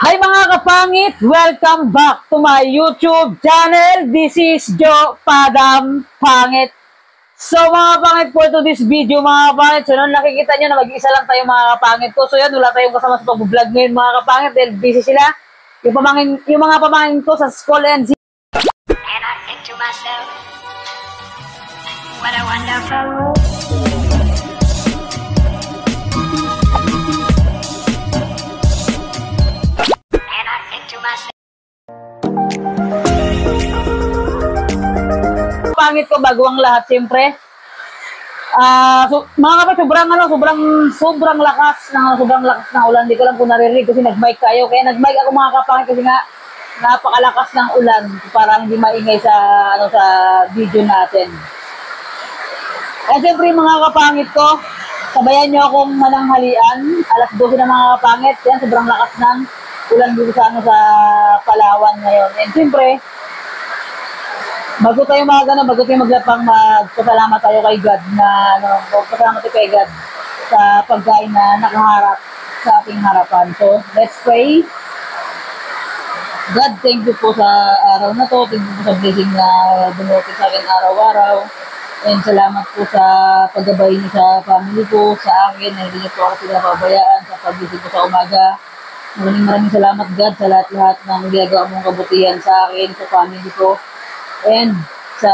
Hi mga kapangit! Welcome back to my YouTube channel. This is Joe Padam Pangit. So mga kapangit, for to this video mga kapangit, so nung nakikita nyo na mag-isa lang tayo mga kapangit ko. So yan, wala tayong kasama sa pag-vlog ngayon mga kapangit dahil busy sila. Yung mga pamangin ko sa school and I think to myself, what a wonderful world. pangit ko bago ang lahat siyempre. Mga kapatid, sobrang lakas ng ulan. Hindi ko lang kung naririnig kasi nag-mic tayo. Kaya nag-mic ako mga kapangit kasi nga napakalakas ng ulan para hindi maingay sa video natin. Kaya siyempre mga kapangit ko, sabayan nyo akong mananghalian. Alas 12 na mga kapangit. Yan, sobrang lakas ng ulan dito sa Palawan ngayon. And siyempre, bago tayo maglapang, magpasalamat tayo kay God magpasalamat tayo kay God sa pagkain na nakaharap sa ating harapan. So, let's pray. God, thank you po sa araw na to. Thank you po sa blessing na binuti sa akin araw-araw. And salamat po sa paggabay niyo sa family ko, sa akin, na hindi niyo po ako pinapabayaan sa pagising ko sa umaga. Maraming salamat God sa lahat-lahat ng ginagawa mong kabutihan sa akin, sa family ko. And sa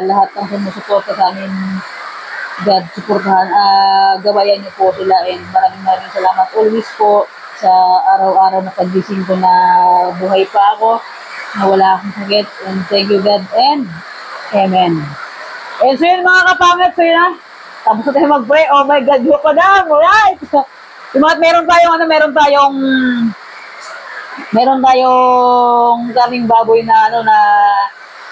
lahat ng sumusuporta sa amin, God, suportahan, gabayan niyo po sila. And maraming salamat always po sa araw-araw na pagising ko na buhay pa ako, na wala akong sakit. And thank you God, and Amen. And so yun mga kapangit, so yun na. Tapos na tayo mag-pray. Oh my God, yun pa na. Alright. Meron tayong kaming baboy na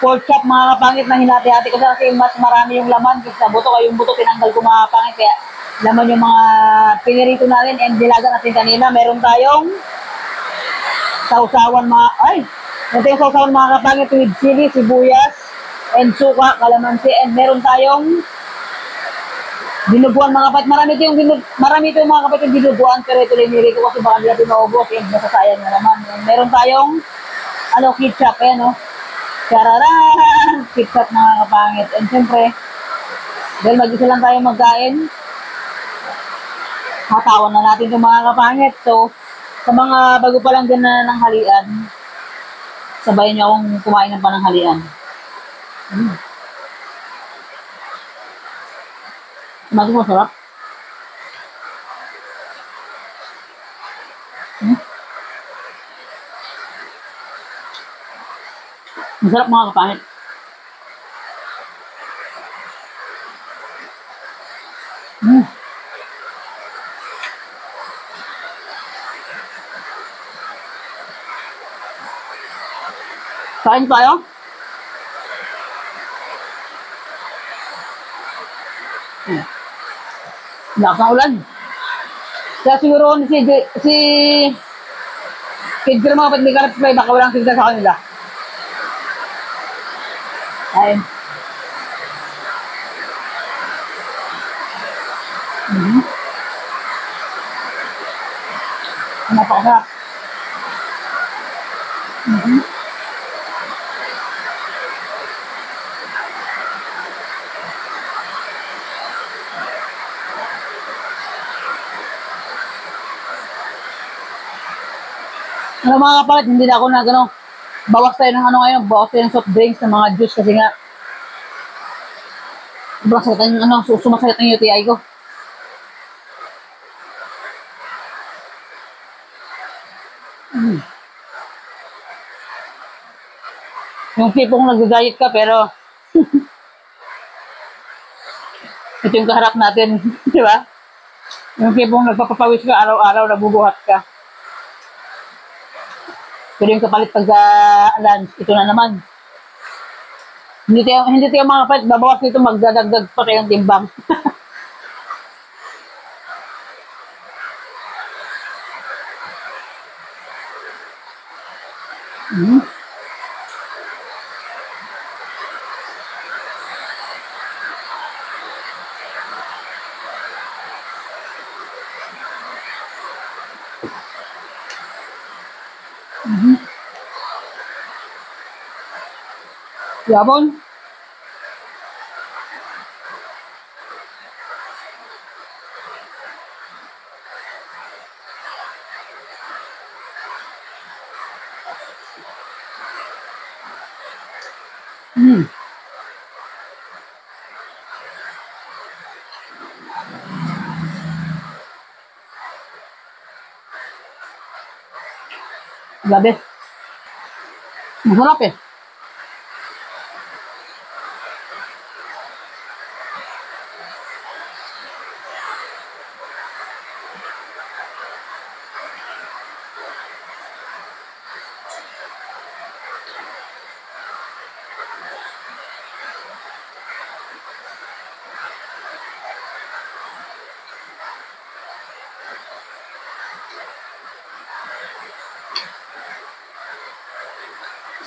pork chop mga kapangit na hinati-hati ko kasi mas marami yung laman kasi sa buto. Yung buto tinanggal ko mga kapangit kaya laman yung mga pinirito natin and dilaga natin kanina. Meron tayong sausawan mga kapangit with chili, sibuyas, and suka, kalamansi, and meron tayong dinuguan mga kapatid. Marami ito yung mga kapatid dinuguan pero ito liniri ko kasi baka nila pinuubos yung masasayang na naman. And meron tayong ketchup, Chararaan! Ketchup mga kapangit. And siyempre, dahil mag-isa lang tayo magkain, hatawan na natin itong mga kapangit. So, sa mga bago pa lang din na nanghalian, sabayan niyo akong kumain ng pananghalian. Masarap. Masarap mga kapangit. Kain tayo. Lakas ng ulan. Kaya siguro si Kid Girl mga kapatid, may karap-play, baka walang signal sa kanila. Ayun. Napakasarap. Mga kapatid, hindi na ako bawas tayo ng bawas tayo ng soft drinks, ng mga juice kasi nga sumasakit ang UTI ko. Yung tipong nag-diet ka pero ito yung kaharap natin, di ba? Yung tipong nagpapapawis ka araw-araw, nabubuhat ka. Pero yung kapalit pag lunch, ito na naman. Hindi tayo mga kapatid, babawas nito, magdadagdag pa tayong timbang. Mhm. Yabon. Hmm. Grabe. Masarap eh.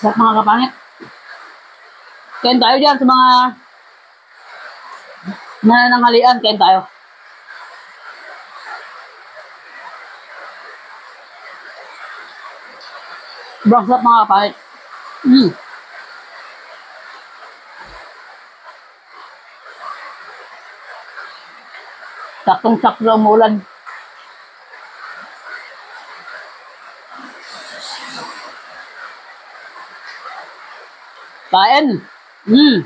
Sarap mga kapangit. Kain tayo dyan sa mga nanananghalian. Kain tayo. Sobrang sarap mga kapangit. Hmm. Saktong-sakto lang umulan. Kain. Hmm.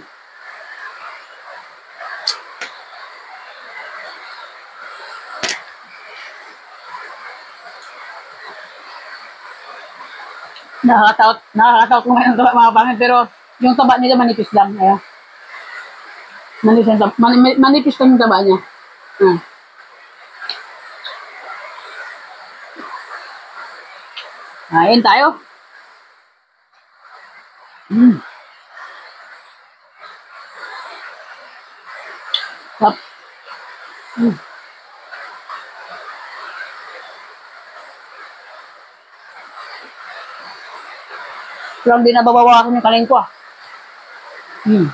Nakakatakot kumain ng taba mga kapangit. Pero yung taba nila manipis lang. Ayan. Manipis lang yung taba niya. Hmm. Kain tayo. Hmm. Sarap. Hmm. Pero hindi nababawasan yung kanin ko ah. Hmm.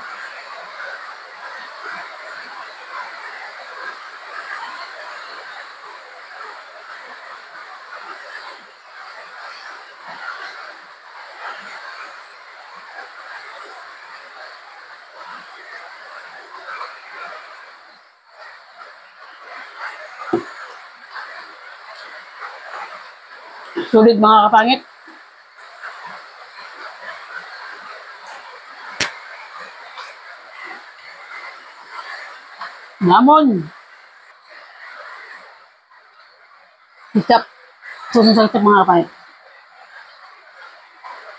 Sulit mga kapangit. Namon. Sarap. Sarap mga kapangit.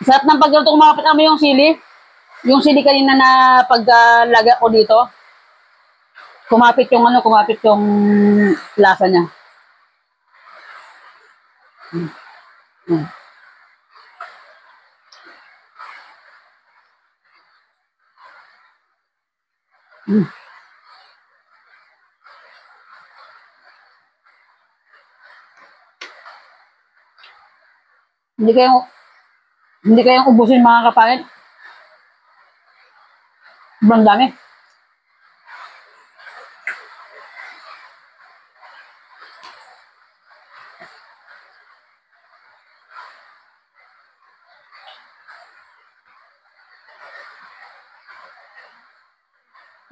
Sarap ng pagluto ko mga kapatid. Yung sili. Yung sili kanina na paglaga ko dito. Kumapit yung lasa niya. Hmm. Hmm. Hmm. Hindi kayong hindi kayong ubusin mga kapangit. Sobrang dami.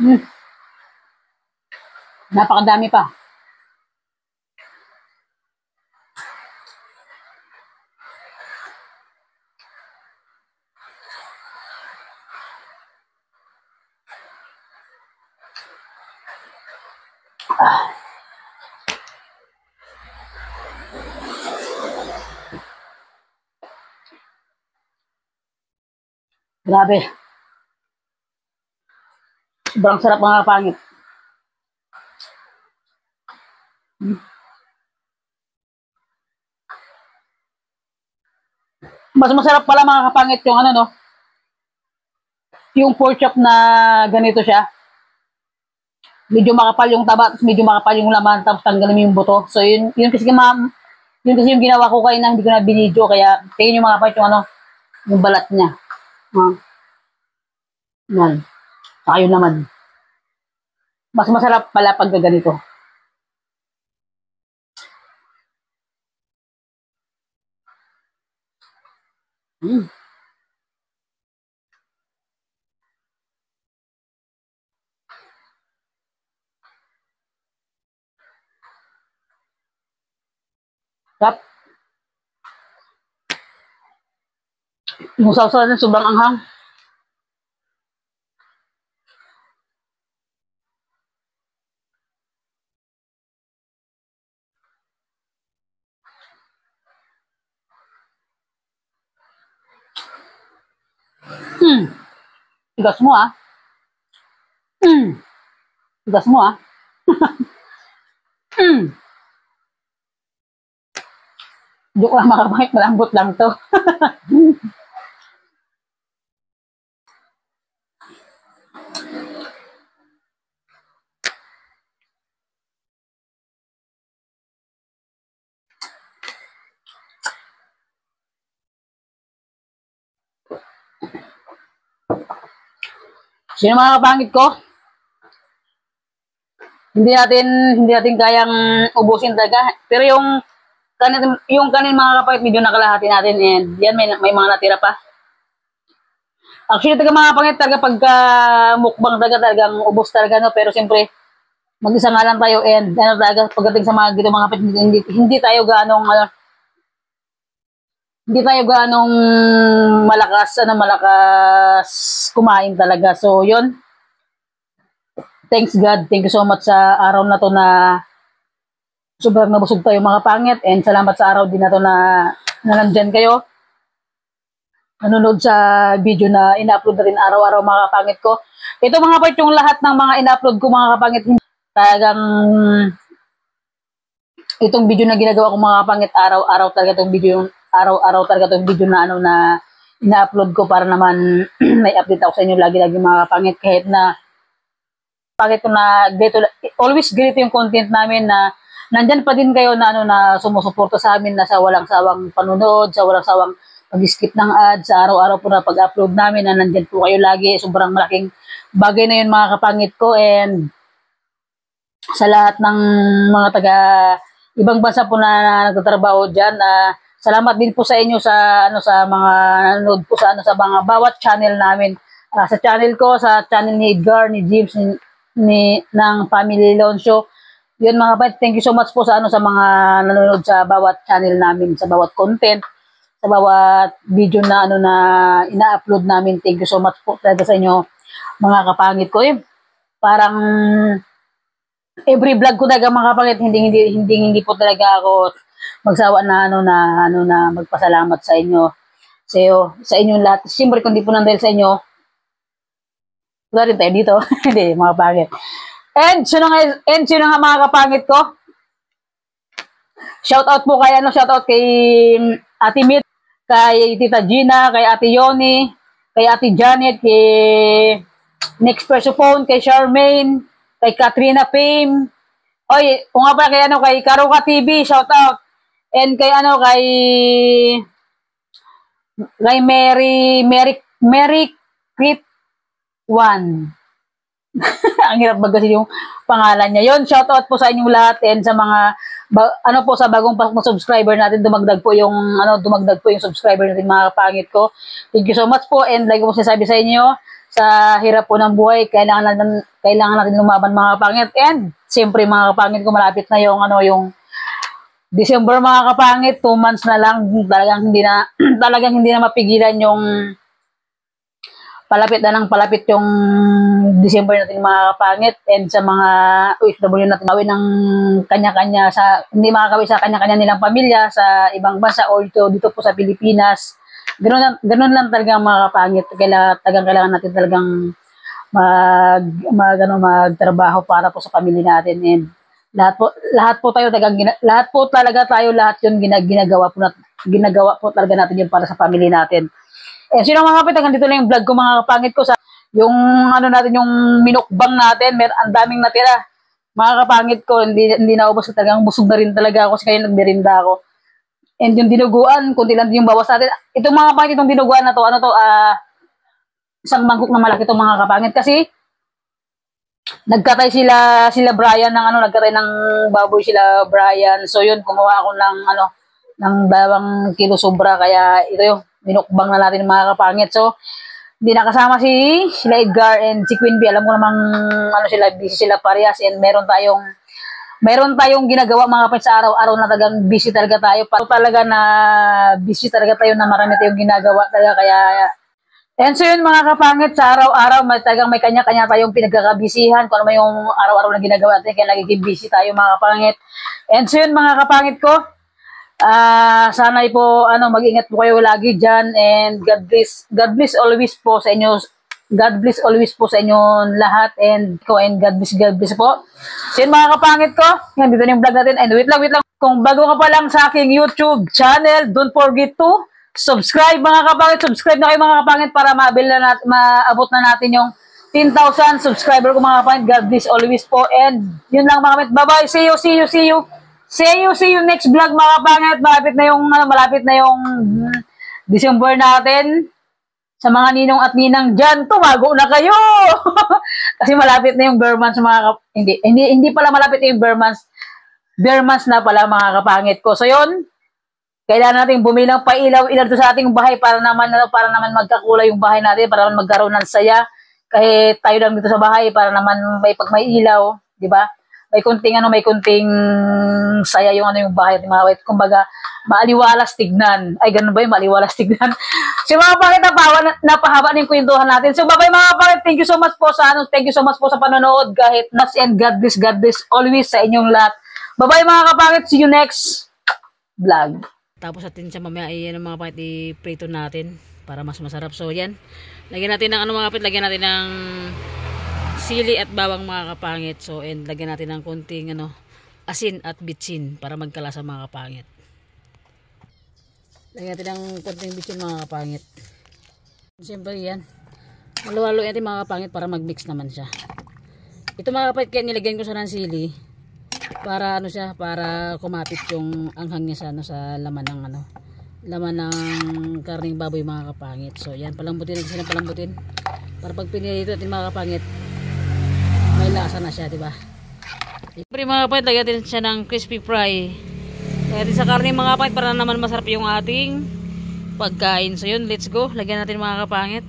Hmm. Napakadami pa. Ah, grabe. Sobrang sarap mga kapangit. Hmm. Mas masarap pala mga kapangit yung ano no, yung pork chop na ganito siya. Medyo makapal yung taba, tapos medyo makapal yung laman, tapos tanggalin mo yung buto. So yun kasi yung ginawa ko kayo na hindi ko na binidyo, kaya tingin yung mga kapangit yung ano, yung balat niya. Yan. Saka yun naman. Mas masarap pala pag ganito. Hmm. Tap. Yung sausaw na sobrang anghang. Hmm. Tigas mo ah. Hmm. Tigas mo ah. Hmm. Hindi ko lang makapangit. Malambot lang to. Sino mga kapangit ko? Hindi natin kayang ubusin talaga. Pero yung kanin mga kapangit, medyo nakalahati natin and yan may mga natira pa. Actually, taga mga kapangit talaga pagka mukbang talagang ubos talaga no, pero siyempre mag-isa nga lang tayo and ano talaga pagdating sa mga mga kapangit, hindi tayo ganong malakas kumain talaga. So, yun. Thanks God. Thank you so much sa araw na to na sobrang nabusog tayo mga pangit and salamat sa araw din na to na nandyan kayo. Nanonood sa video na ina-upload na rin araw-araw mga kapangit ko. Ito mga part yung lahat ng mga ina-upload ko mga kapangit. Talagang itong video na ginagawa ko mga kapangit, araw-araw talaga itong video na na ina-upload ko para naman may update ako sa inyo lagi-lagi mga kapangit kahit na bakit ko na always ganito yung content namin na nandyan pa din kayo na na sumusuporta sa amin na sa walang sawang panunood, sa walang sawang pag-skip ng ads, sa araw-araw po na pag-upload namin na nandyan po kayo lagi. Sobrang malaking bagay na yun mga kapangit ko and sa lahat ng mga taga ibang bansa po na nagtatrabaho diyan, salamat din po sa inyo sa sa mga nanonood po sa sa mga bawat channel namin. Sa channel ko, sa channel ni Edgar, ni James, ng Family Loan Show. Yun mga kapatid, thank you so much po sa sa mga nanonood sa bawat channel namin, sa bawat content, sa bawat video na na ina-upload namin. Thank you so much po talaga sa inyo mga kapangit ko. Parang every vlog ko talaga mga kapangit, hindi po talaga ako magsawa na na magpasalamat sa inyo. Sa inyong lahat. Siyempre kung di po nang dahil sa inyo, wala rin tayo dito. Hindi, mga kapangit. And sino nga mga kapangit ko? Shout out po kay Ate Mit, kay Tita Gina, kay Ate Yoni, kay Ate Janet, kay Next Persophone, kay Charmaine, kay Katrina Fame. Oy, kung nga pala kay Karuka TV, shout out. And kay kay Mary Crit One. Ang hirap ba kasi yung pangalan niya. Yon, shout out po sa inyong lahat and sa mga sa bagong pasok na subscriber natin, dumagdag po yung subscriber natin mga kapangit ko. Thank you so much po and like ko sinasabi sa inyo, sa hirap po ng buhay, kailangan natin lumaban mga kapangit and siyempre mga kapangit ko malapit na yung December mga kapangit, 2 months na lang, talagang hindi na mapigilan yung palapit yung December natin mga kapangit and sa mga OFW natin gawin ng kanya-kanya hindi makakawin sa kanya-kanya nilang pamilya sa ibang bansa o dito po sa Pilipinas. Ganun lang talaga mga kapangit. Kailangan natin talagang magtrabaho para po sa pamilya natin and lahat po talaga tayo ginagawa po talaga natin yun para sa pamilya natin. Sino mga kapit, hanggang dito lang yung vlog ko mga kapangit ko sa yung natin yung minukbang natin, ang daming natira. Mga kapangit ko, hindi naubos ko talagang busog na rin talaga ako kasi kaya nagmerinda ako. And yung dinuguan, kunti lang din yung bawas natin. Itong mga kapangit, itong dinuguan na to, isang mangkok na malaki itong mga kapangit kasi nagkatay sila Brian nagkatay ng baboy sila Brian. So yun, kumuha ako ng 2 kilo sobra kaya ito yung minukbang na natin mga kapangit. So, hindi nakasama sila Edgar and si Queen Bee. Alam ko namang ano sila, busy sila parehas and meron tayong ginagawa mga kapatid sa araw-araw na talagang busy talaga tayo. Paano talaga na busy talaga tayo na marami tayong ginagawa talaga kaya. And so yun mga kapangit, sa araw-araw talagang may kanya-kanya tayong pinagkakabisihan kung ano may yung araw-araw na ginagawa natin kaya nagiging busy tayo mga kapangit. And so yun mga kapangit ko, sanay po mag-ingat po kayo lagi diyan and God bless always po sa inyo. God bless always po sa inyo lahat and God bless po. So yun mga kapangit ko, yan dito na yung vlog natin and wait lang. Kung bago ka pa lang sa aking YouTube channel, don't forget to subscribe mga kapangit. Subscribe na kayo mga kapangit para maabot na natin yung 10,000 subscriber ko mga kapangit. God bless always po and yun lang mga kapangit. Bye bye. See you next vlog mga kapangit. Malapit na yung December natin. Sa mga ninong at ninang dyan, tumago na kayo! Kasi malapit na yung bare months mga hindi pala malapit na yung bare months na pala mga kapangit ko. So yun, kailangan natin bumili ng pailaw-ilaw sa ating bahay para naman magkakulay yung bahay natin, para naman magkaroon ng saya. Kahit tayo lang dito sa bahay, para naman may ilaw, di ba? May kunting saya yung yung bahay ng mga kapangit. Kumbaga, maaliwalas tignan. Ay, ganun ba yung maaliwalas tignan? So mga kapangit, napahaba na yung kwentuhan natin. So bye-bye mga kapangit. Thank you so much po sa panonood. Kahit nas and God bless always sa inyong lahat. Bye-bye mga kapangit. See you next vlog. Tapos atin siya mamaya mga kapangit i-prito natin para mas masarap. So yan. Lagyan natin ng mga kapangit, lagyan natin ng sili at bawang mga kapangit. So and lagyan natin ng konting asin at bitsin para magkalasa mga kapangit. Lagyan natin ng konting bitsin mga kapangit. Siyempre yan. Halo-halo natin mga kapangit para mag-mix naman siya. Ito mga kapangit kaya nilagyan ko sa ng sili para para kumapit yung anghang niya sa laman ng karning baboy mga kapangit. So yan, palambutin natin sila para pag pinilito natin mga kapangit may lasa na siya, diba? Siyempre mga kapangit, lagyan natin siya ng crispy fry. Lagyan natin sa karne mga kapangit para naman masarap yung ating pagkain. So yun, let's go. Lagyan natin mga kapangit.